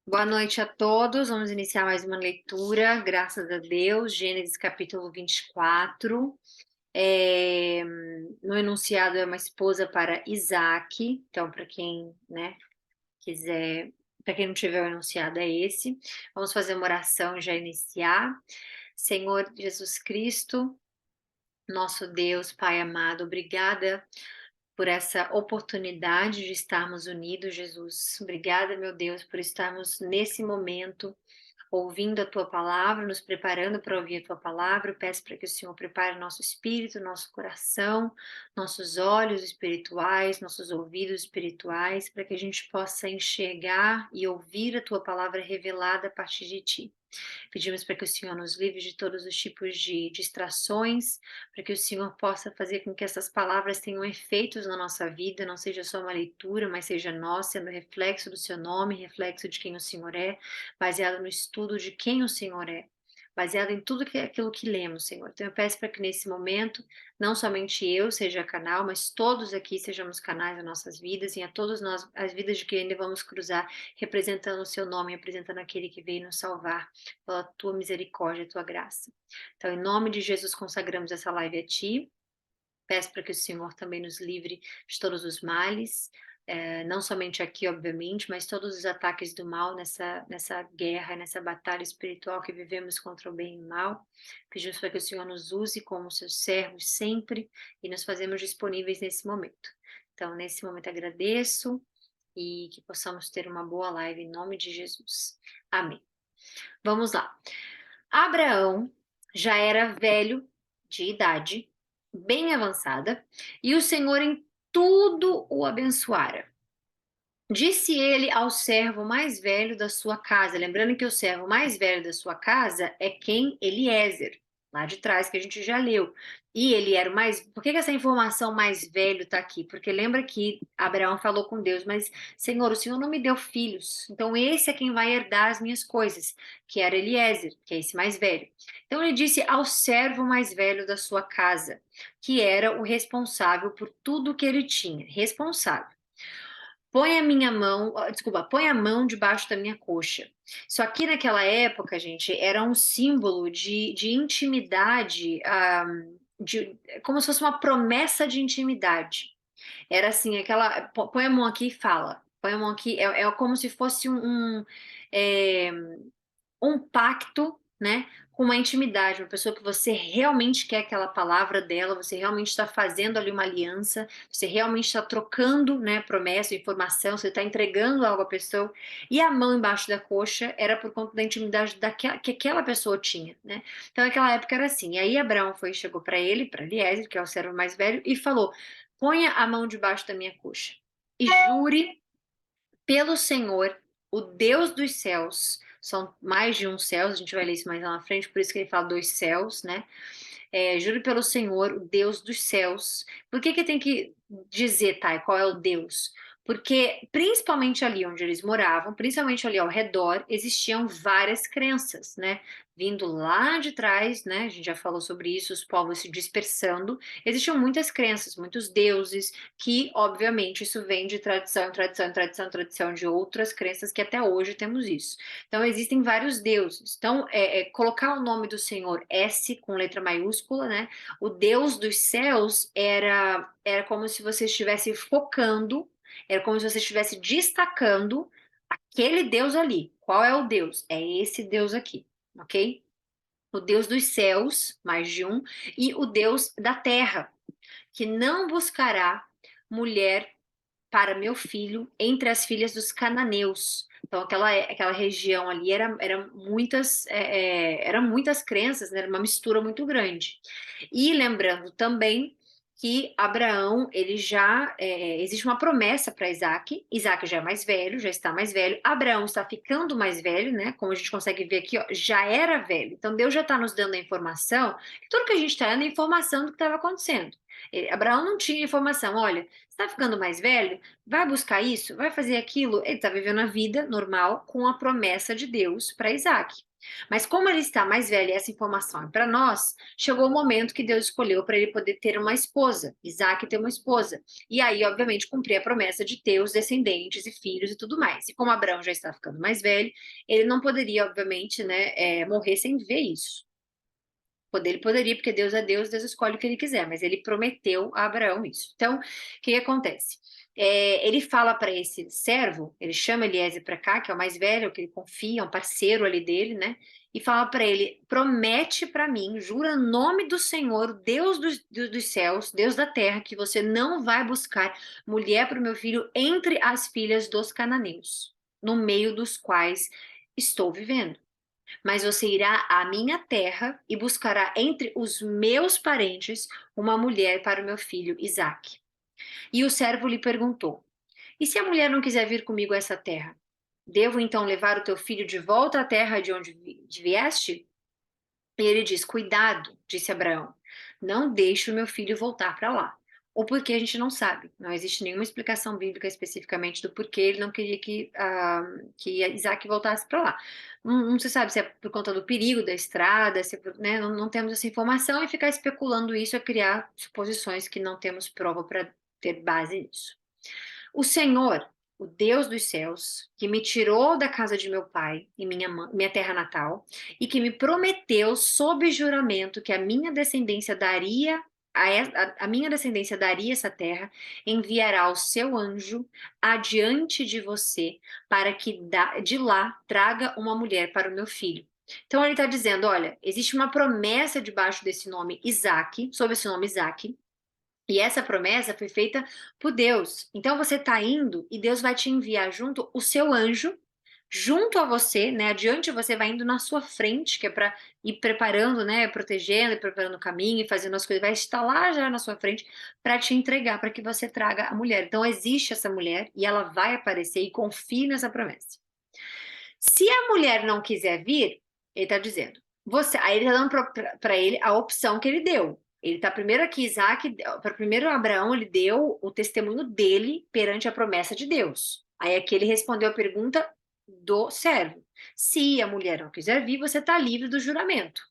Boa noite a todos. Vamos iniciar mais uma leitura, graças a Deus, Gênesis capítulo 24. É, no enunciado é uma esposa para Isaac, então, para quem, quiser, para quem não tiver o enunciado, é esse. Vamos fazer uma oração e já iniciar. Senhor Jesus Cristo, nosso Deus, Pai amado, obrigada por essa oportunidade de estarmos unidos, Jesus. Obrigada, meu Deus, por estarmos nesse momento ouvindo a tua palavra, nos preparando para ouvir a tua palavra. Eu peço para que o Senhor prepare nosso espírito, nosso coração, nossos olhos espirituais, nossos ouvidos espirituais, para que a gente possa enxergar e ouvir a tua palavra revelada a partir de ti. Pedimos para que o Senhor nos livre de todos os tipos de distrações, para que o Senhor possa fazer com que essas palavras tenham efeitos na nossa vida, não seja só uma leitura, mas seja nós, sendo reflexo do seu nome, reflexo de quem o Senhor é, baseado no estudo de quem o Senhor é, baseado em tudo aquilo que lemos, Senhor. Então eu peço para que nesse momento, não somente eu seja canal, mas todos aqui sejamos canais das nossas vidas e a todos nós, as vidas de quem ainda vamos cruzar, representando o seu nome, representando aquele que veio nos salvar pela tua misericórdia e tua graça. Então, em nome de Jesus, consagramos essa live a ti. Peço para que o Senhor também nos livre de todos os males, não somente aqui, obviamente, mas todos os ataques do mal nessa guerra, nessa batalha espiritual que vivemos contra o bem e o mal. Pedimos para que o Senhor nos use como seus servos sempre e nos fazemos disponíveis nesse momento. Então, nesse momento agradeço e que possamos ter uma boa live em nome de Jesus. Amém. Vamos lá. Abraão já era velho de idade, bem avançada, e o Senhor em tudo o abençoara. Disse ele ao servo mais velho da sua casa, lembrando que o servo mais velho da sua casa é quem? Eliezer, lá de trás, que a gente já leu. E ele era o mais. Por que essa informação mais velho está aqui? Porque lembra que Abraão falou com Deus, mas Senhor, o Senhor não me deu filhos, então esse é quem vai herdar as minhas coisas, que era Eliezer, que é esse mais velho. Então ele disse ao servo mais velho da sua casa, que era o responsável por tudo que ele tinha, responsável. Põe a minha mão, desculpa, põe a mão debaixo da minha coxa. Isso aqui naquela época, gente, era um símbolo de intimidade, como se fosse uma promessa de intimidade. Era assim, põe a mão aqui e fala. Põe a mão aqui, é como se fosse é, um pacto, né, com uma intimidade, uma pessoa que você realmente quer aquela palavra dela, você realmente está fazendo ali uma aliança, você realmente está trocando, né, promessa, informação, você está entregando algo à pessoa, e a mão embaixo da coxa era por conta da intimidade que aquela pessoa tinha, né? Então naquela época era assim. E aí Abraão chegou para ele, para Eliezer, que é o servo mais velho, e falou: ponha a mão debaixo da minha coxa e jure pelo Senhor, o Deus dos céus, são mais de um céus, a gente vai ler isso mais lá na frente, por isso que ele fala dois céus, né? Juro pelo Senhor, o Deus dos céus. Por que tem que dizer, Thay, qual é o Deus? Porque, principalmente ali onde eles moravam, principalmente ali ao redor, existiam várias crenças, né? Vindo lá de trás, né? A gente já falou sobre isso, os povos se dispersando. Existiam muitas crenças, muitos deuses, que, obviamente, isso vem de tradição em tradição, em tradição, em tradição de outras crenças que até hoje temos isso. Então, existem vários deuses. Então, colocar o nome do Senhor S com letra maiúscula, né? O Deus dos céus era como se você estivesse focando, era como se você estivesse destacando aquele Deus ali. Qual é o Deus? É esse Deus aqui, ok? O Deus dos céus, mais de um, e o Deus da terra, que não buscará mulher para meu filho entre as filhas dos cananeus. Então, aquela região ali eram muitas crenças, né? Era uma mistura muito grande. E lembrando também que Abraão, existe uma promessa para Isaac. Isaac já é mais velho, já está mais velho. Abraão está ficando mais velho, né? Como a gente consegue ver aqui, ó, já era velho. Então, Deus já está nos dando a informação, que tudo que a gente está é a informação do que estava acontecendo. Abraão não tinha informação, olha, você está ficando mais velho, vai buscar isso, vai fazer aquilo. Ele está vivendo a vida normal com a promessa de Deus para Isaac. Mas como ele está mais velho e essa informação é para nós, chegou o momento que Deus escolheu para ele poder ter uma esposa, Isaac ter uma esposa. E aí, obviamente, cumprir a promessa de ter os descendentes e filhos e tudo mais. E como Abraão já está ficando mais velho, ele não poderia, obviamente, né, morrer sem ver isso. Ele poderia, porque Deus é Deus, Deus escolhe o que ele quiser, mas ele prometeu a Abraão isso. Então, o que acontece? Ele fala para esse servo, ele chama Eliezer para cá, que é o mais velho, que ele confia, é um parceiro ali dele, né? E fala para ele: promete para mim, jura em nome do Senhor, Deus dos céus, Deus da terra, que você não vai buscar mulher para o meu filho entre as filhas dos cananeus, no meio dos quais estou vivendo. Mas você irá à minha terra e buscará entre os meus parentes uma mulher para o meu filho Isaque. E o servo lhe perguntou: E se a mulher não quiser vir comigo a essa terra? Devo então levar o teu filho de volta à terra de onde vieste? E ele diz: Cuidado, disse Abraão, não deixe o meu filho voltar para lá. Ou porque a gente não sabe, não existe nenhuma explicação bíblica especificamente do porquê ele não queria que Isaac voltasse para lá. Não se sabe se é por conta do perigo da estrada, se é né, não temos essa informação e ficar especulando isso é criar suposições que não temos prova para ter base nisso. O Senhor, o Deus dos céus, que me tirou da casa de meu pai e minha terra natal, e que me prometeu sob juramento que a minha descendência daria a minha descendência daria essa terra, enviará o seu anjo adiante de você, para que de lá traga uma mulher para o meu filho. Então ele está dizendo: olha, existe uma promessa debaixo desse nome Isaac, sob esse nome Isaac, e essa promessa foi feita por Deus. Então você está indo e Deus vai te enviar junto o seu anjo, junto a você, né? Adiante você vai indo na sua frente, que é para ir preparando, né? Protegendo e preparando o caminho e fazendo as coisas. Vai estar lá já na sua frente para te entregar, para que você traga a mulher. Então existe essa mulher e ela vai aparecer e confie nessa promessa. Se a mulher não quiser vir, ele está dizendo, aí ele está dando para ele a opção que ele deu. Ele está primeiro aqui, Isaac, para primeiro Abraão, ele deu o testemunho dele perante a promessa de Deus. Aí aqui ele respondeu a pergunta do servo. Se a mulher não quiser vir, você está livre do juramento.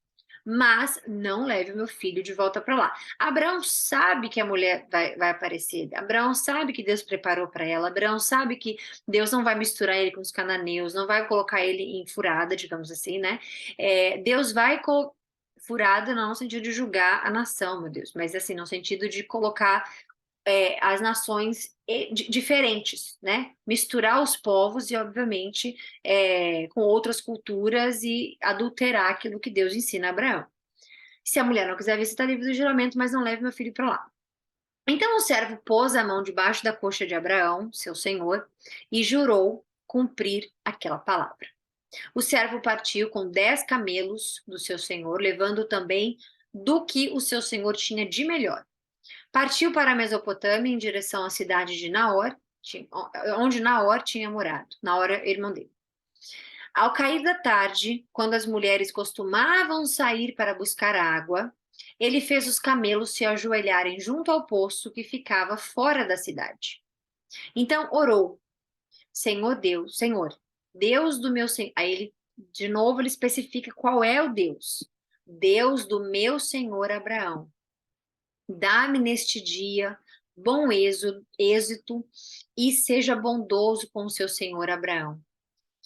Mas não leve o meu filho de volta para lá. Abraão sabe que a mulher vai aparecer. Abraão sabe que Deus preparou para ela. Abraão sabe que Deus não vai misturar ele com os cananeus, não vai colocar ele em furada, digamos assim, né? Deus vai furada não no sentido de julgar a nação, meu Deus, mas assim, no sentido de colocar as nações diferentes, né? Misturar os povos e, obviamente, com outras culturas e adulterar aquilo que Deus ensina a Abraão. Se a mulher não quiser vir, você está livre do juramento, mas não leve meu filho para lá. Então o servo pôs a mão debaixo da coxa de Abraão, seu senhor, e jurou cumprir aquela palavra. O servo partiu com 10 camelos do seu senhor, levando também do que o seu senhor tinha de melhor. Partiu para a Mesopotâmia em direção à cidade de Naor, onde Naor tinha morado. Naor é irmão dele. Ao cair da tarde, quando as mulheres costumavam sair para buscar água, ele fez os camelos se ajoelharem junto ao poço que ficava fora da cidade. Então orou: Senhor Deus, Senhor, Deus do meu Senhor. Aí ele, de novo, ele especifica qual é o Deus. Deus do meu Senhor Abraão. Dá-me neste dia bom êxito e seja bondoso com o seu senhor Abraão.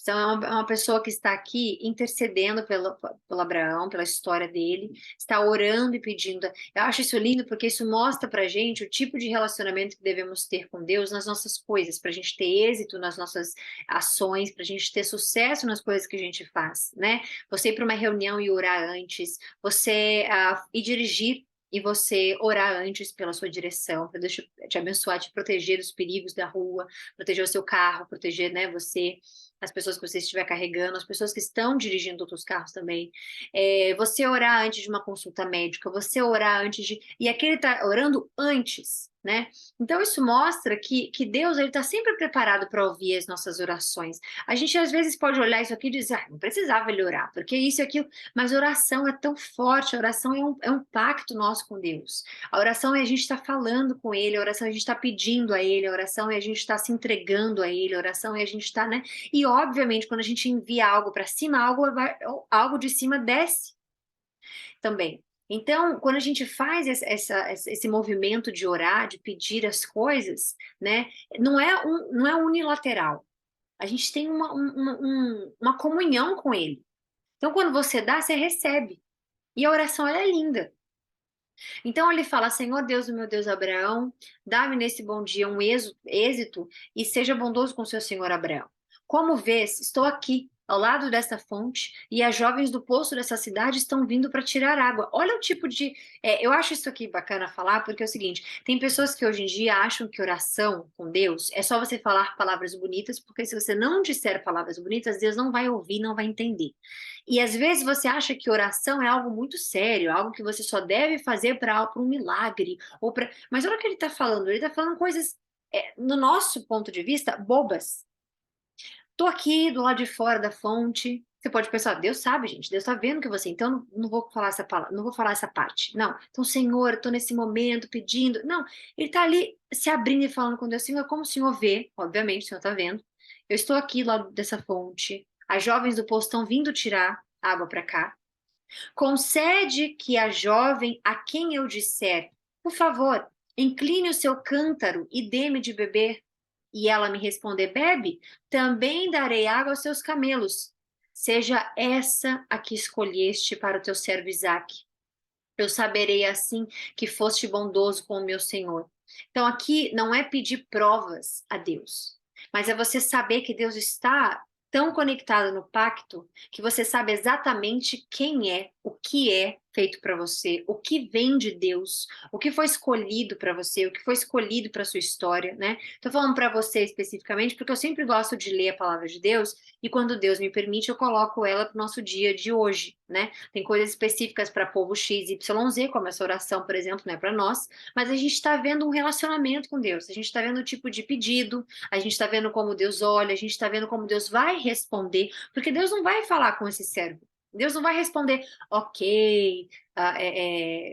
Então, é uma pessoa que está aqui intercedendo pelo Abraão, pela história dele, está orando e pedindo. Eu acho isso lindo porque isso mostra para gente o tipo de relacionamento que devemos ter com Deus nas nossas coisas, para a gente ter êxito nas nossas ações, para a gente ter sucesso nas coisas que a gente faz, né? Você ir para uma reunião e orar antes, você ir dirigir e você orar antes pela sua direção, para Deus te abençoar, te proteger dos perigos da rua, proteger o seu carro, proteger, né, você. as pessoas que você estiver carregando, as pessoas que estão dirigindo outros carros também. Você orar antes de uma consulta médica, você orar antes de. E aquele tá orando antes, né? Então, isso mostra que Deus ele está sempre preparado para ouvir as nossas orações. A gente às vezes pode olhar isso aqui e dizer, não precisava ele orar, porque isso e aquilo, mas a oração é tão forte, a oração é um pacto nosso com Deus. A oração é a gente estar falando com Ele, a oração é a gente estar pedindo a Ele, a oração é a gente estar se entregando a Ele, a oração é a gente estar, né? E obviamente, quando a gente envia algo para cima, algo de cima desce também. Então, quando a gente faz esse movimento de orar, de pedir as coisas, né, não é unilateral. A gente tem uma comunhão com Ele. Então, quando você dá, você recebe. E a oração, ela é linda. Então, ele fala, Senhor Deus, o meu Deus Abraão, dá-me nesse bom dia um êxito e seja bondoso com o seu senhor Abraão. Como vês, estou aqui, ao lado desta fonte, e as jovens do poço dessa cidade estão vindo para tirar água. Olha o tipo de. Eu acho isso aqui bacana falar, porque é o seguinte: tem pessoas que hoje em dia acham que oração com Deus é só você falar palavras bonitas, porque se você não disser palavras bonitas, Deus não vai ouvir, não vai entender. E às vezes você acha que oração é algo muito sério, algo que você só deve fazer para um milagre, ou para. Mas olha o que ele está falando, ele está falando coisas, no nosso ponto de vista, bobas. Tô aqui do lado de fora da fonte. Você pode pensar, Deus sabe, gente, Deus está vendo que você, então não vou falar essa palavra, não vou falar essa parte. Não. Então, Senhor, eu tô nesse momento pedindo. Não, ele está ali se abrindo e falando com Deus, Senhor, como o Senhor vê, obviamente, o Senhor está vendo. Eu estou aqui lá dessa fonte. As jovens do poço estão vindo tirar água para cá. Concede que a jovem a quem eu disser, por favor, incline o seu cântaro e dê-me de beber, e ela me responder, bebe, também darei água aos seus camelos. Seja essa a que escolheste para o teu servo Isaque. Eu saberei assim que foste bondoso com o meu Senhor. Então aqui não é pedir provas a Deus, mas é você saber que Deus está tão conectado no pacto que você sabe exatamente quem é, o que é feito para você, o que vem de Deus, o que foi escolhido para você, o que foi escolhido para sua história, né? Tô falando para você especificamente porque eu sempre gosto de ler a palavra de Deus e quando Deus me permite eu coloco ela para o nosso dia de hoje, né? Tem coisas específicas para povo X, Y, Z, como essa oração, por exemplo, né, para nós, mas a gente está vendo um relacionamento com Deus, a gente está vendo o tipo de pedido, a gente está vendo como Deus olha, a gente está vendo como Deus vai responder, porque Deus não vai falar com esse servo. Deus não vai responder, ok,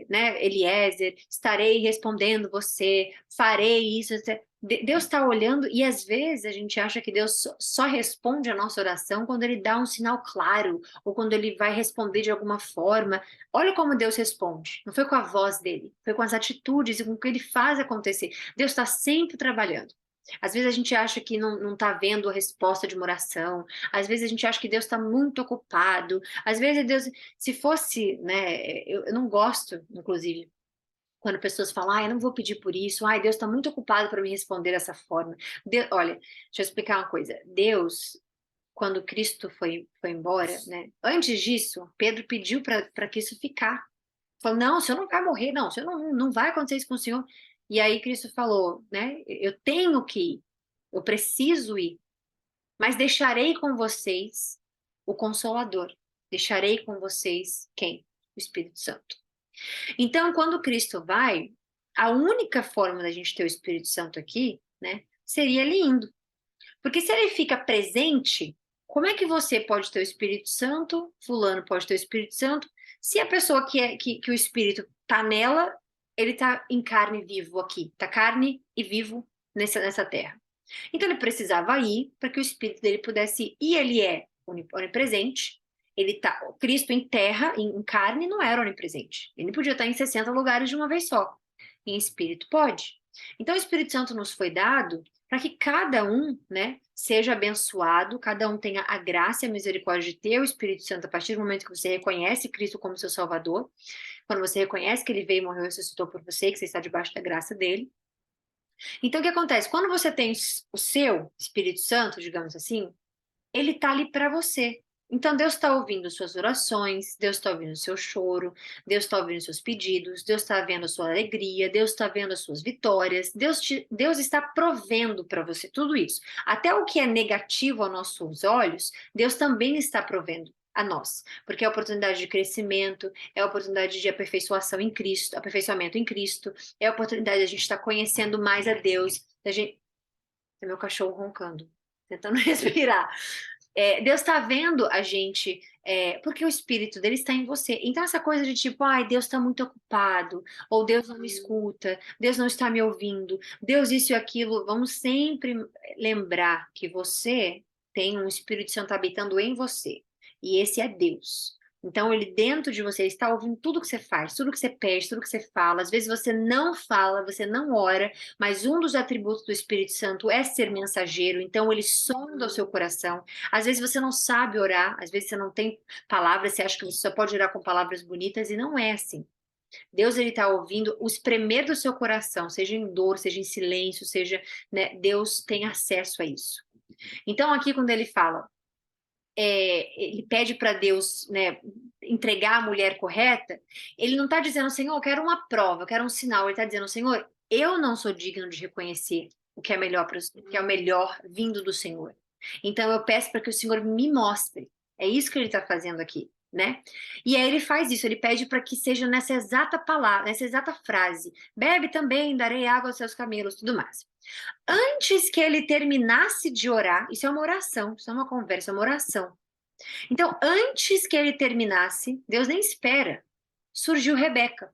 né, Eliezer, estarei respondendo você, farei isso. Deus está olhando e às vezes a gente acha que Deus só responde a nossa oração quando Ele dá um sinal claro ou quando Ele vai responder de alguma forma. Olha como Deus responde. Não foi com a voz dele, foi com as atitudes e com o que Ele faz acontecer. Deus está sempre trabalhando. Às vezes a gente acha que não está vendo a resposta de uma oração, às vezes a gente acha que Deus está muito ocupado, às vezes Deus, se fosse, né, eu não gosto, inclusive, quando pessoas falam, eu não vou pedir por isso, Deus está muito ocupado para me responder dessa forma. Olha, deixa eu explicar uma coisa, Deus, quando Cristo foi embora, né, antes disso, Pedro pediu para que isso ficar, falou, não, o senhor não vai morrer, não, o senhor não vai acontecer isso com o senhor. E aí Cristo falou, né? Eu tenho que ir, eu preciso ir, mas deixarei com vocês o Consolador. Deixarei com vocês quem? O Espírito Santo. Então, quando Cristo vai, a única forma da gente ter o Espírito Santo aqui, né, seria ele indo. Porque se ele fica presente, como é que você pode ter o Espírito Santo, fulano pode ter o Espírito Santo, se a pessoa que o Espírito está nela, ele está em carne vivo aqui, está carne e vivo nessa terra. Então ele precisava ir para que o Espírito dele pudesse ir, e ele é onipresente, Cristo em terra, em carne, não era onipresente. Ele podia estar em 60 lugares de uma vez só. Em espírito, pode. Então o Espírito Santo nos foi dado para que cada um, né, seja abençoado, cada um tenha a graça e a misericórdia de ter o Espírito Santo a partir do momento que você reconhece Cristo como seu Salvador, quando você reconhece que ele veio, morreu e ressuscitou por você, que você está debaixo da graça dele. Então, o que acontece? Quando você tem o seu Espírito Santo, digamos assim, ele está ali para você. Então, Deus está ouvindo suas orações, Deus está ouvindo o seu choro, Deus está ouvindo seus pedidos, Deus está vendo a sua alegria, Deus está vendo as suas vitórias, Deus está provendo para você tudo isso. Até o que é negativo aos nossos olhos, Deus também está provendo a nós, porque é a oportunidade de crescimento, é a oportunidade de aperfeiçoação em Cristo, aperfeiçoamento em Cristo, é a oportunidade de a gente estar conhecendo mais a Deus, da gente... É meu cachorro roncando, tentando respirar. Deus está vendo a gente, porque o Espírito dele está em você. Então, essa coisa de tipo, ai, Deus está muito ocupado, ou Deus não me escuta, Deus não está me ouvindo, Deus isso e aquilo, vamos sempre lembrar que você tem um Espírito Santo habitando em você, e esse é Deus. Então, ele dentro de você está ouvindo tudo que você faz, tudo que você pede, tudo que você fala. Às vezes você não fala, você não ora, mas um dos atributos do Espírito Santo é ser mensageiro. Então, ele sonda o seu coração. Às vezes você não sabe orar, às vezes você não tem palavras, você acha que você só pode orar com palavras bonitas, e não é assim. Deus, ele está ouvindo o espremer do seu coração, seja em dor, seja em silêncio, seja, né, Deus tem acesso a isso. Então, aqui, quando ele fala, ele pede para Deus, né, entregar a mulher correta, ele não está dizendo, Senhor, eu quero uma prova, eu quero um sinal. Ele está dizendo, Senhor, eu não sou digno de reconhecer o que é melhor que é o melhor vindo do Senhor. Então eu peço para que o Senhor me mostre. É isso que ele está fazendo aqui, né? E aí ele faz isso, ele pede para que seja nessa exata palavra, nessa exata frase: bebe também, darei água aos seus camelos, tudo mais. Antes que ele terminasse de orar, isso é uma oração, isso é uma conversa, é uma oração. Então, antes que ele terminasse, Deus nem espera, surgiu Rebeca,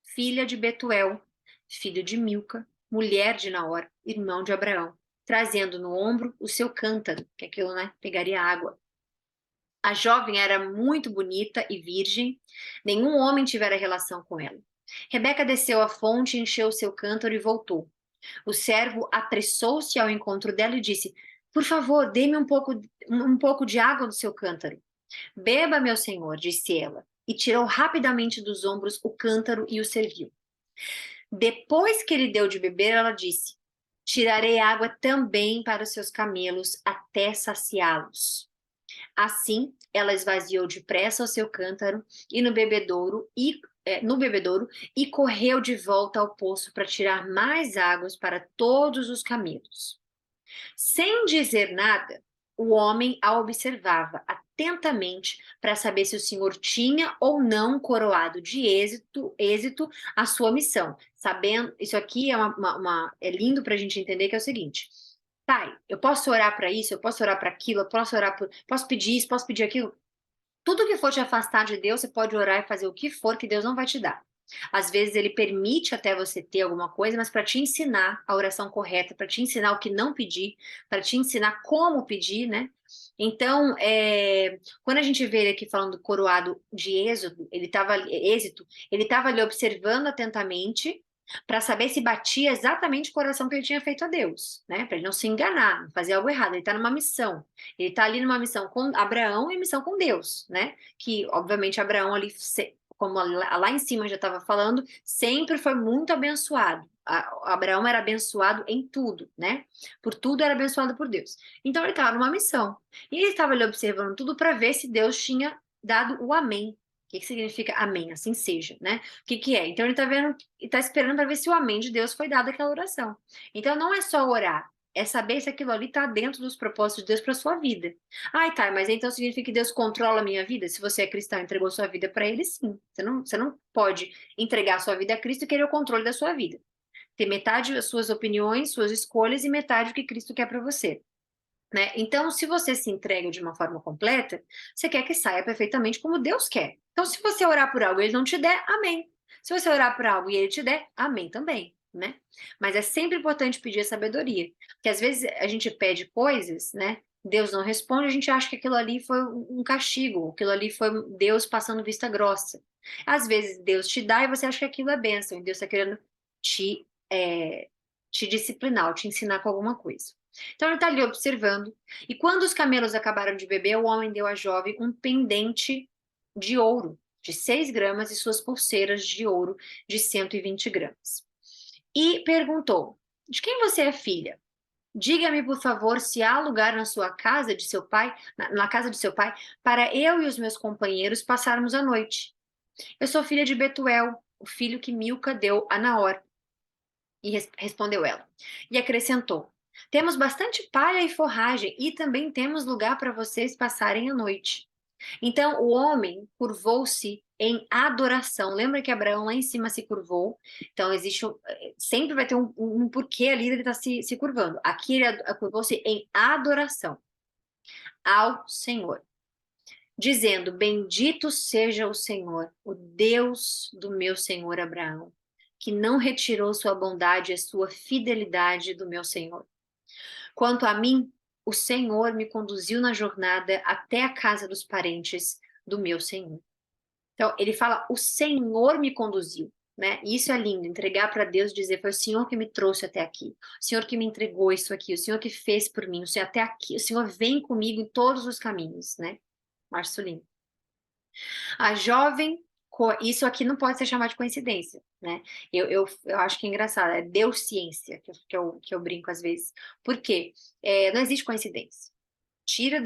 filha de Betuel, filho de Milca, mulher de Naor, irmão de Abraão, trazendo no ombro o seu cântaro, que é aquilo, né, pegaria água. A jovem era muito bonita e virgem, nenhum homem tivera relação com ela. Rebeca desceu à fonte, encheu o seu cântaro e voltou. O servo apressou-se ao encontro dela e disse: por favor, dê-me um pouco de água do seu cântaro. Beba, meu senhor, disse ela, e tirou rapidamente dos ombros o cântaro e o serviu. Depois que ele deu de beber, ela disse: tirarei água também para os seus camelos até saciá-los. Assim, ela esvaziou depressa o seu cântaro e no bebedouro e correu de volta ao poço para tirar mais águas para todos os camelos. Sem dizer nada, o homem a observava atentamente para saber se o senhor tinha ou não coroado de êxito a sua missão. Sabendo, isso aqui é lindo para a gente entender que é o seguinte: pai, eu posso orar para isso, eu posso orar para aquilo, eu posso posso pedir isso, posso pedir aquilo. Tudo que for te afastar de Deus, você pode orar e fazer o que for que Deus não vai te dar. Às vezes ele permite até você ter alguma coisa, mas para te ensinar a oração correta, para te ensinar o que não pedir, para te ensinar como pedir, né? Então, quando a gente vê ele aqui falando coroado de êxito, ele estava ali observando atentamente para saber se batia exatamente o coração que ele tinha feito a Deus, né? Para ele não se enganar, não fazer algo errado. Ele está numa missão. Ele está ali numa missão com Abraão e missão com Deus, né? Que, obviamente, Abraão ali, como lá em cima já estava falando, sempre foi muito abençoado. Abraão era abençoado em tudo, né? Por tudo era abençoado por Deus. Então ele estava numa missão. E ele estava ali observando tudo para ver se Deus tinha dado o amém. O que significa amém? Assim seja, né? O que é? Então ele está vendo, está esperando para ver se o amém de Deus foi dado àquela oração. Então não é só orar, é saber se aquilo ali está dentro dos propósitos de Deus para sua vida. Ai, tá, mas então significa que Deus controla a minha vida? Se você é cristão e entregou sua vida para Ele, sim. Você não pode entregar a sua vida a Cristo e querer o controle da sua vida. Ter metade das suas opiniões, suas escolhas e metade o que Cristo quer para você. Né? Então, se você se entrega de uma forma completa, você quer que saia perfeitamente como Deus quer. Então, se você orar por algo e ele não te der, amém. Se você orar por algo e ele te der, amém também, né? Mas é sempre importante pedir a sabedoria, porque às vezes a gente pede coisas, né? Deus não responde, a gente acha que aquilo ali foi um castigo, aquilo ali foi Deus passando vista grossa. Às vezes Deus te dá e você acha que aquilo é bênção, e Deus está querendo te, é, te disciplinar, ou te ensinar com alguma coisa. Então ele está ali observando. E quando os camelos acabaram de beber, o homem deu à jovem um pendente de ouro de 6 gramas e suas pulseiras de ouro de 120 gramas. E perguntou: de quem você é filha? Diga-me, por favor, se há lugar na sua casa de seu pai, na casa de seu pai, para eu e os meus companheiros passarmos a noite. Eu sou filha de Betuel, o filho que Milca deu a Naor. E respondeu ela. E acrescentou: Temos bastante palha e forragem, e também temos lugar para vocês passarem a noite. Então o homem curvou-se em adoração. Lembra que Abraão lá em cima se curvou? Então existe sempre vai ter um porquê ali ele está se curvando. Aqui ele curvou-se em adoração ao Senhor, dizendo: Bendito seja o Senhor, o Deus do meu senhor Abraão, que não retirou sua bondade e a sua fidelidade do meu senhor. Quanto a mim, o Senhor me conduziu na jornada até a casa dos parentes do meu senhor. Então, ele fala: o Senhor me conduziu. Né? E isso é lindo, entregar para Deus, dizer: foi o Senhor que me trouxe até aqui, o Senhor que me entregou isso aqui, o Senhor que fez por mim, o Senhor até aqui, o Senhor vem comigo em todos os caminhos, né? Acho lindo. A jovem, isso aqui não pode ser chamado de coincidência, né? Eu acho que é engraçado, é Deus ciência, que eu brinco às vezes. Por quê? Não existe coincidência. Tira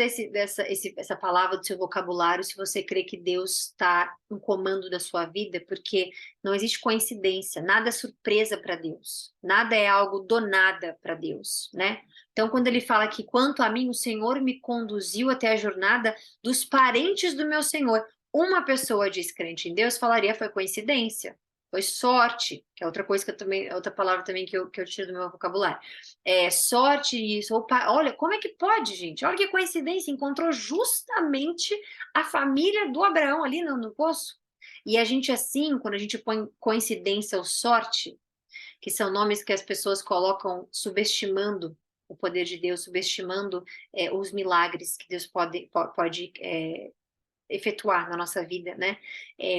essa palavra do seu vocabulário se você crê que Deus está no comando da sua vida, porque não existe coincidência, nada é surpresa para Deus, nada é algo do nada para Deus, né? Então, quando ele fala que quanto a mim, o Senhor me conduziu até a jornada dos parentes do meu Senhor, uma pessoa descrente em Deus falaria foi coincidência, foi sorte, que é outra coisa que eu também, outra palavra também que eu tiro do meu vocabulário. Sorte isso, olha, como é que pode, gente? Olha que coincidência, encontrou justamente a família do Abraão ali no poço. E a gente assim, quando a gente põe coincidência ou sorte, que são nomes que as pessoas colocam subestimando o poder de Deus, subestimando os milagres que Deus pode efetuar na nossa vida, né?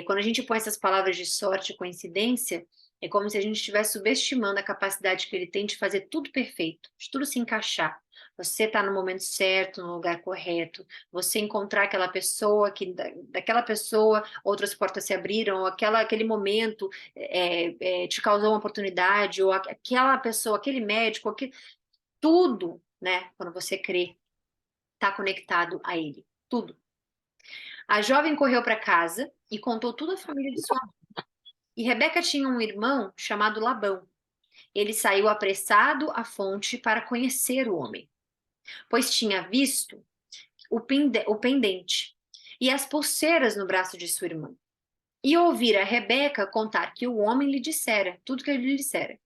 Quando a gente põe essas palavras de sorte e coincidência, é como se a gente estivesse subestimando a capacidade que ele tem de fazer tudo perfeito, de tudo se encaixar. Você está no momento certo, no lugar correto, você encontrar aquela pessoa, que daquela pessoa outras portas se abriram, ou aquele momento te causou uma oportunidade, ou aquela pessoa, aquele médico, tudo, né? Quando você crê, está conectado a ele, tudo. A jovem correu para casa e contou tudo à família de sua mãe. E Rebeca tinha um irmão chamado Labão. Ele saiu apressado à fonte para conhecer o homem, pois tinha visto o pendente e as pulseiras no braço de sua irmã. E ouvira Rebeca contar que o homem lhe dissera tudo que ele lhe dissera.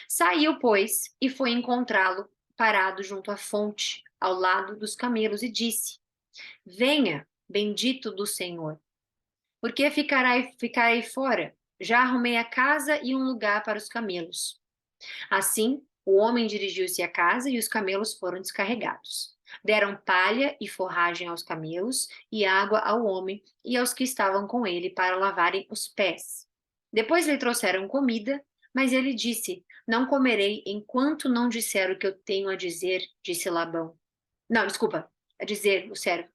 Saiu, pois, e foi encontrá-lo parado junto à fonte, ao lado dos camelos, e disse: Venha, bendito do Senhor. Por que ficarei fora? Já arrumei a casa e um lugar para os camelos. Assim, o homem dirigiu-se à casa e os camelos foram descarregados. Deram palha e forragem aos camelos e água ao homem e aos que estavam com ele para lavarem os pés. Depois lhe trouxeram comida, mas ele disse: Não comerei enquanto não disser o que eu tenho a dizer, disse Labão. Não, desculpa, a dizer o servo.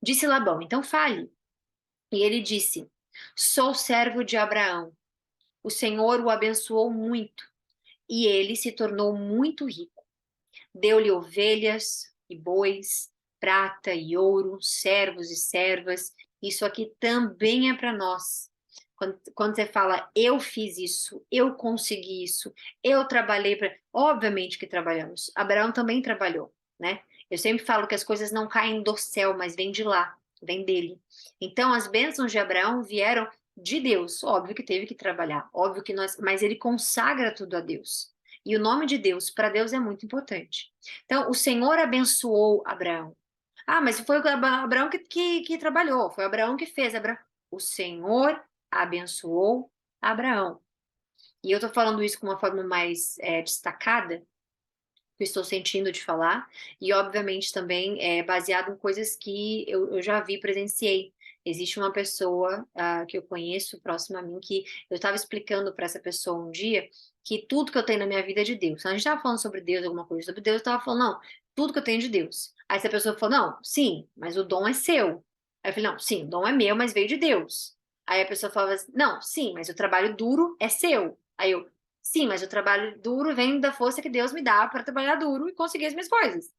Disse Labão: Então fale. E ele disse: Sou servo de Abraão. O Senhor o abençoou muito, e ele se tornou muito rico. Deu-lhe ovelhas e bois, prata e ouro, servos e servas. Isso aqui também é para nós. Quando você fala, eu fiz isso, eu consegui isso, eu trabalhei para. Obviamente que trabalhamos. Abraão também trabalhou, né? Eu sempre falo que as coisas não caem do céu, mas vêm de lá, vêm dele. Então, as bênçãos de Abraão vieram de Deus. Óbvio que teve que trabalhar, óbvio que nós, mas ele consagra tudo a Deus. E o nome de Deus, para Deus, é muito importante. Então, o Senhor abençoou Abraão. Ah, mas foi o Abraão que trabalhou, foi o Abraão que fez. O Senhor abençoou Abraão. E eu estou falando isso com uma forma mais destacada, que eu estou sentindo de falar, e obviamente também é baseado em coisas que eu já vi, presenciei. Existe uma pessoa que eu conheço próxima a mim que eu estava explicando para essa pessoa um dia que tudo que eu tenho na minha vida é de Deus. A gente estava falando sobre Deus, alguma coisa sobre Deus, eu estava falando, não, tudo que eu tenho é de Deus. Aí essa pessoa falou, não, sim, mas o dom é seu. Aí eu falei, não, sim, o dom é meu, mas veio de Deus. Aí a pessoa falava assim, não, sim, mas o trabalho duro é seu. Aí eu, Sim, mas o trabalho duro vem da força que Deus me dá para trabalhar duro e conseguir as minhas coisas.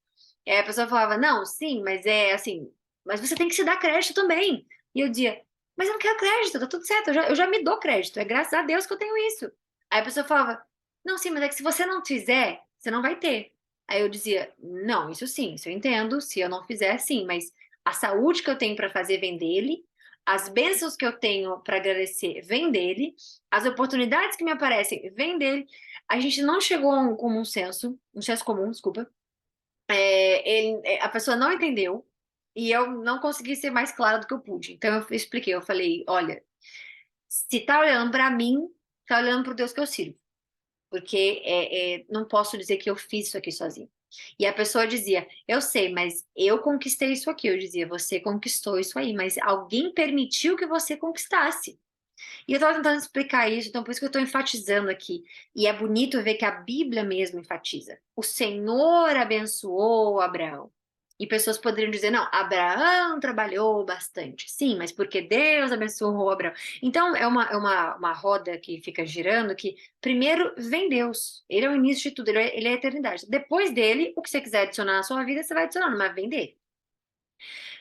E aí a pessoa falava, não, sim, mas é assim, mas você tem que se dar crédito também. E eu dizia, mas eu não quero crédito, tá tudo certo, eu já me dou crédito, é graças a Deus que eu tenho isso. Aí a pessoa falava, não, sim, mas é que se você não fizer, você não vai ter. Aí eu dizia, não, isso sim, isso eu entendo, se eu não fizer, sim, mas a saúde que eu tenho para fazer vem dele, as bênçãos que eu tenho para agradecer vem dele, as oportunidades que me aparecem vêm dele. A gente não chegou a um comum senso, um senso comum, desculpa. A pessoa não entendeu e eu não consegui ser mais clara do que eu pude. Então eu expliquei, eu falei, olha, se tá olhando para mim, tá olhando para o Deus que eu sirvo, porque não posso dizer que eu fiz isso aqui sozinho. E a pessoa dizia, eu sei, mas eu conquistei isso aqui. Eu dizia, você conquistou isso aí, mas alguém permitiu que você conquistasse. E eu estava tentando explicar isso, então por isso que eu estou enfatizando aqui. E é bonito ver que a Bíblia mesmo enfatiza. O Senhor abençoou Abraão. E pessoas poderiam dizer, não, Abraão trabalhou bastante. Sim, mas porque Deus abençoou Abraão. Então é uma roda que fica girando que primeiro vem Deus. Ele é o início de tudo, ele é a eternidade. Depois dele, o que você quiser adicionar na sua vida, você vai adicionando, mas vem dele.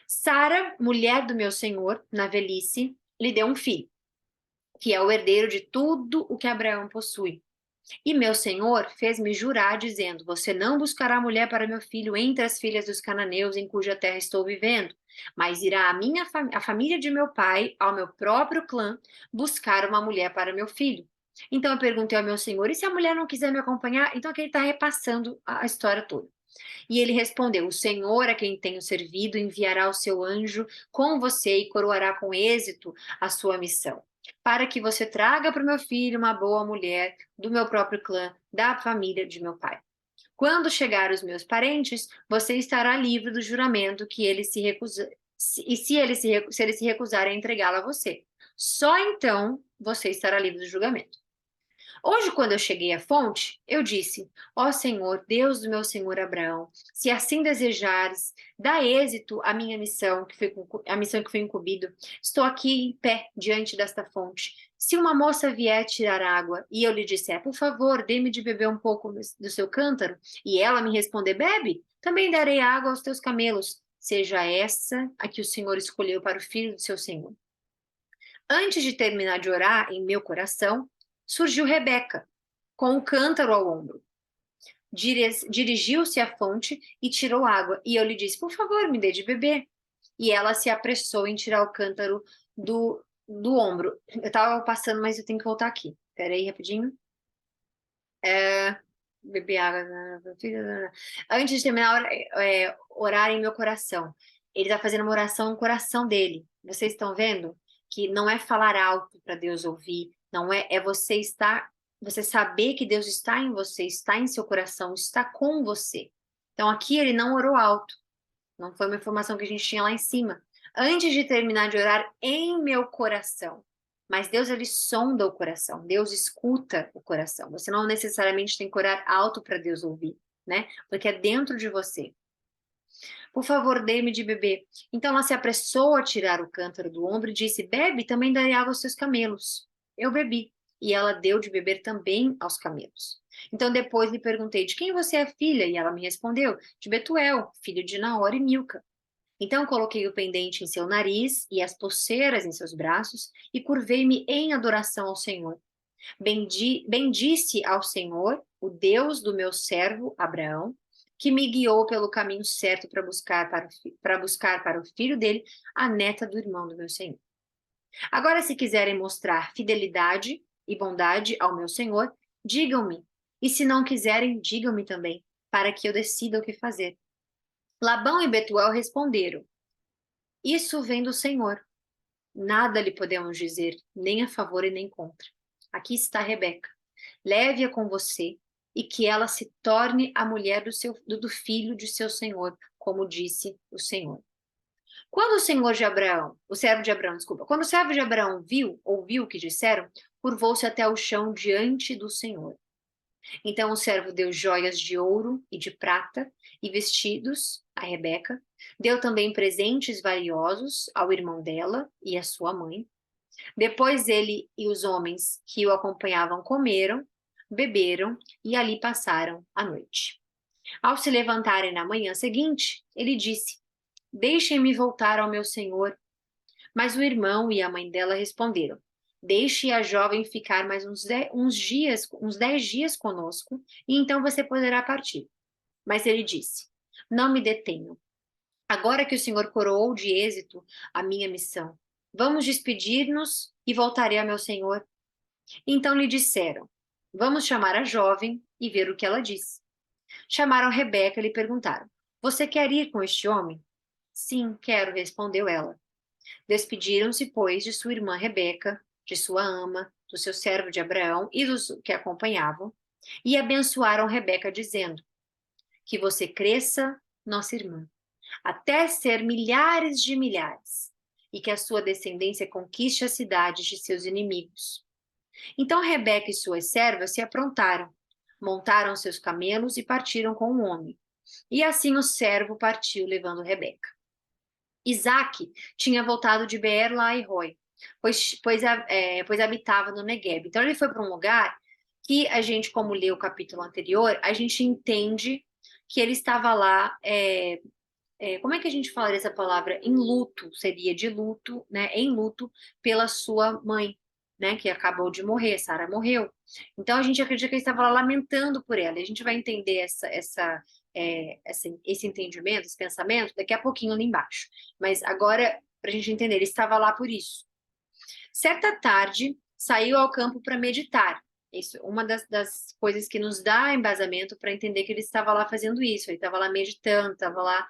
Sara, mulher do meu Senhor, na velhice, lhe deu um filho que é o herdeiro de tudo o que Abraão possui. E meu senhor fez-me jurar, dizendo: Você não buscará mulher para meu filho entre as filhas dos cananeus em cuja terra estou vivendo, mas irá a família de meu pai, ao meu próprio clã, buscar uma mulher para meu filho. Então eu perguntei ao meu senhor: E se a mulher não quiser me acompanhar? Então aqui ele está repassando a história toda. E ele respondeu: O Senhor a quem tenho servido enviará o seu anjo com você e coroará com êxito a sua missão, para que você traga para o meu filho uma boa mulher do meu próprio clã, da família de meu pai. Quando chegar os meus parentes, você estará livre do juramento que ele se recusa, e se ele se recusar a entregá-la a você. Só então você estará livre do julgamento. Hoje, quando eu cheguei à fonte, eu disse: Ó Senhor, Deus do meu senhor Abraão, se assim desejares, dá êxito à minha missão, a missão que foi incumbido. Estou aqui em pé diante desta fonte. Se uma moça vier tirar água e eu lhe disser, por favor, dê-me de beber um pouco do seu cântaro, e ela me responder, bebe, também darei água aos teus camelos. Seja essa a que o Senhor escolheu para o filho do seu senhor. Antes de terminar de orar em meu coração, surgiu Rebeca, com o cântaro ao ombro. Dirigiu-se à fonte e tirou água. E eu lhe disse: Por favor, me dê de beber. E ela se apressou em tirar o cântaro do ombro. Eu estava passando, mas eu tenho que voltar aqui. Espera aí, rapidinho. Beber água. Antes de terminar, orar em meu coração. Ele está fazendo uma oração no coração dele. Vocês estão vendo? Que não é falar alto para Deus ouvir, não é você estar, você saber que Deus está em você, está em seu coração, está com você. Então aqui ele não orou alto, não foi uma informação que a gente tinha lá em cima. Antes de terminar de orar em meu coração. Mas Deus, ele sonda o coração. Deus escuta o coração. Você não necessariamente tem que orar alto para Deus ouvir, né? Porque é dentro de você. Por favor, dê-me de beber. Então ela se apressou a tirar o cântaro do ombro e disse: Bebe, também darei água aos seus camelos. Eu bebi. E ela deu de beber também aos camelos. Então depois lhe perguntei: De quem você é filha? E ela me respondeu: De Betuel, filho de Naor e Milca. Então coloquei o pendente em seu nariz e as pulseiras em seus braços e curvei-me em adoração ao Senhor. Bendisse ao Senhor, o Deus do meu servo Abraão, que me guiou pelo caminho certo para buscar para o filho dele a neta do irmão do meu Senhor. Agora, se quiserem mostrar fidelidade e bondade ao meu Senhor, digam-me. E se não quiserem, digam-me também, para que eu decida o que fazer. Labão e Betuel responderam: Isso vem do Senhor. Nada lhe podemos dizer, nem a favor e nem contra. Aqui está Rebeca. Leve-a com você e que ela se torne a mulher do filho de seu senhor, como disse o Senhor. Quando o servo de Abraão, desculpa, quando o servo de Abraão ouviu o que disseram, curvou-se até o chão diante do Senhor. Então o servo deu joias de ouro e de prata e vestidos a Rebeca, deu também presentes valiosos ao irmão dela e à sua mãe. Depois ele e os homens que o acompanhavam comeram, beberam e ali passaram a noite. Ao se levantarem na manhã seguinte, ele disse: Deixem-me voltar ao meu senhor. Mas o irmão e a mãe dela responderam: Deixe a jovem ficar mais uns 10 dias conosco, e então você poderá partir. Mas ele disse: Não me detenham. Agora que o Senhor coroou de êxito a minha missão, vamos despedir-nos e voltarei ao meu senhor. Então lhe disseram: Vamos chamar a jovem e ver o que ela diz. Chamaram Rebeca e lhe perguntaram: Você quer ir com este homem? Sim, quero, respondeu ela. Despediram-se, pois, de sua irmã Rebeca, de sua ama, do seu servo de Abraão e dos que acompanhavam, e abençoaram Rebeca, dizendo: Que você cresça, nossa irmã, até ser milhares de milhares, e que a sua descendência conquiste as cidades de seus inimigos. Então Rebeca e suas servas se aprontaram, montaram seus camelos e partiram com o homem. E assim o servo partiu, levando Rebeca. Isaque tinha voltado de Beer-Lahai-roi, pois habitava no Negueb. Então ele foi para um lugar que a gente, como leu o capítulo anterior, a gente entende que ele estava lá, como é que a gente falaria essa palavra? Em luto, seria de luto, né? Em luto pela sua mãe, né? Que acabou de morrer, Sara morreu. Então a gente acredita que ele estava lá lamentando por ela. E a gente vai entender esse entendimento, esse pensamento, daqui a pouquinho ali embaixo. Mas agora, para a gente entender, ele estava lá por isso. Certa tarde, saiu ao campo para meditar. Isso, uma das coisas que nos dá embasamento para entender que ele estava lá fazendo isso. Ele estava lá meditando, estava lá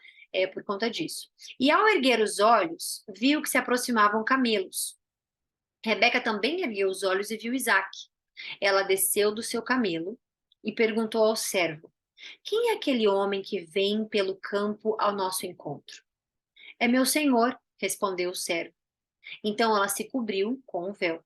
por conta disso. E ao erguer os olhos, viu que se aproximavam camelos. Rebeca também ergueu os olhos e viu Isaque. Ela desceu do seu camelo e perguntou ao servo: Quem é aquele homem que vem pelo campo ao nosso encontro? É meu senhor, respondeu o servo. Então ela se cobriu com o véu.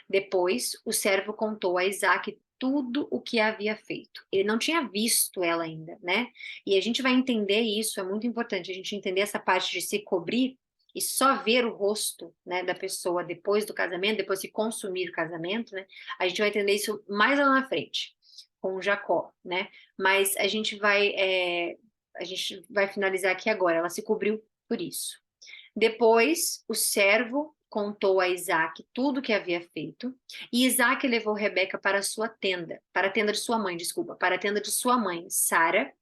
Depois, o servo contou a Isaque tudo o que havia feito. Ele não tinha visto ela ainda, né? E a gente vai entender isso, é muito importante a gente entender essa parte de se cobrir e só ver o rosto, né, da pessoa depois do casamento, depois de consumir o casamento, né? A gente vai entender isso mais lá na frente, com Jacó, né? Mas a gente vai finalizar aqui agora. Ela se cobriu por isso. Depois, o servo contou a Isaque tudo o que havia feito, e Isaque levou Rebeca para a sua tenda, para a tenda de sua mãe, desculpa, para a tenda de sua mãe, Sara,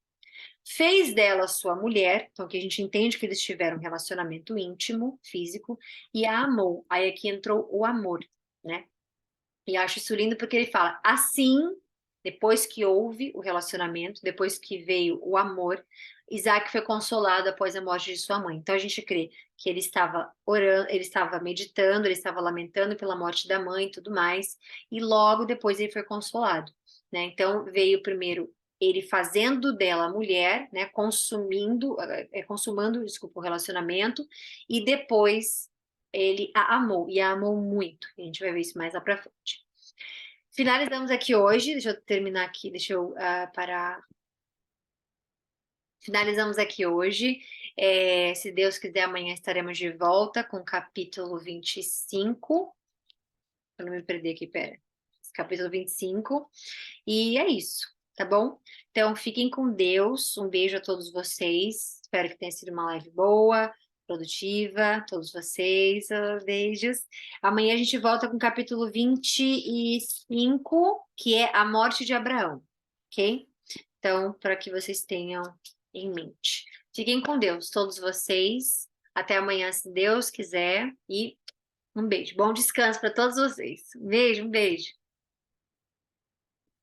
fez dela sua mulher, então que a gente entende que eles tiveram um relacionamento íntimo, físico, e a amou. Aí aqui entrou o amor, né? E acho isso lindo porque ele fala, assim, depois que houve o relacionamento, depois que veio o amor, Isaac foi consolado após a morte de sua mãe. Então a gente crê que ele estava orando, ele estava meditando, ele estava lamentando pela morte da mãe e tudo mais, e logo depois ele foi consolado, né? Então veio primeiro ele fazendo dela mulher, né, consumando, desculpa, o relacionamento, e depois ele a amou, e a amou muito. A gente vai ver isso mais lá pra frente. Finalizamos aqui hoje, deixa eu terminar aqui, deixa eu parar. Finalizamos aqui hoje. Se Deus quiser, amanhã estaremos de volta com o capítulo 25. Para não me perder aqui, pera. Capítulo 25. E é isso, tá bom? Então, fiquem com Deus. Um beijo a todos vocês. Espero que tenha sido uma live boa, produtiva, todos vocês. Beijos. Amanhã a gente volta com o capítulo 25, que é a morte de Abraão, ok? Então, para que vocês tenham em mente. Fiquem com Deus, todos vocês. Até amanhã, se Deus quiser. E um beijo. Bom descanso para todos vocês. Um beijo, um beijo.